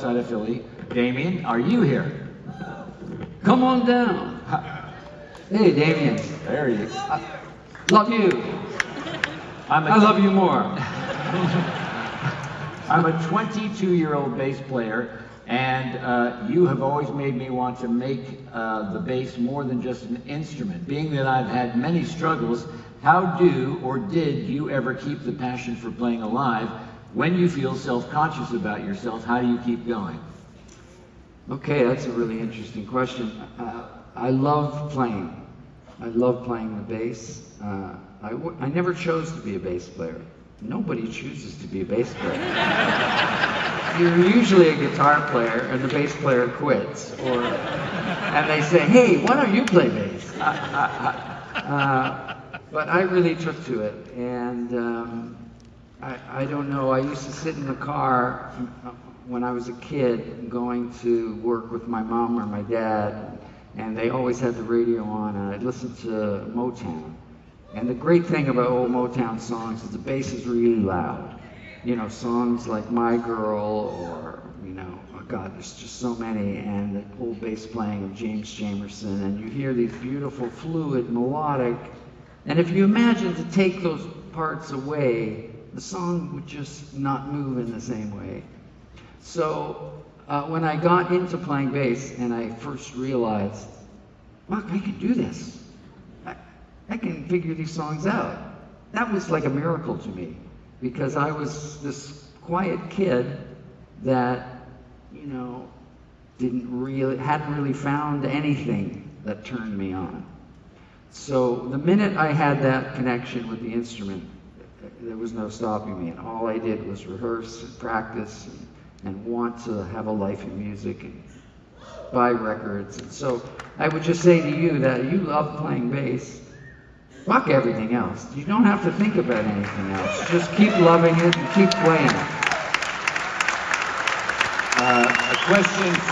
Outside of Philly. Damien, are you here? Come on down. Hey, Damien. There you go. Love you. I love you more. I'm a 22-year-old bass player, and you have always made me want to make the bass more than just an instrument. Being that I've had many struggles, how do or did you ever keep the passion for playing alive? When you feel self-conscious about yourself, how do you keep going? Okay, that's a really interesting question. I love playing. I love playing the bass. I never chose to be a bass player. Nobody chooses to be a bass player. You're usually a guitar player and the bass player quits, and they say, hey, why don't you play bass? But I really took to it, and I don't know, I used to sit in the car when I was a kid going to work with my mom or my dad, and they always had the radio on, and I'd listen to Motown. And the great thing about old Motown songs is the bass is really loud. You know, songs like My Girl or, oh God, there's just so many, and the old bass playing of James Jamerson, and you hear these beautiful, fluid, melodic, and if you imagine to take those parts away, the song would just not move in the same way. So when I got into playing bass and I first realized, wow, I can do this. I can figure these songs out. That was like a miracle to me, because I was this quiet kid that, hadn't really found anything that turned me on. So the minute I had that connection with the instrument, there was no stopping me, and all I did was rehearse and practice and want to have a life in music and buy records. And so I would just say to you that you love playing bass. Fuck everything else. You don't have to think about anything else. Just keep loving it and keep playing it. A question from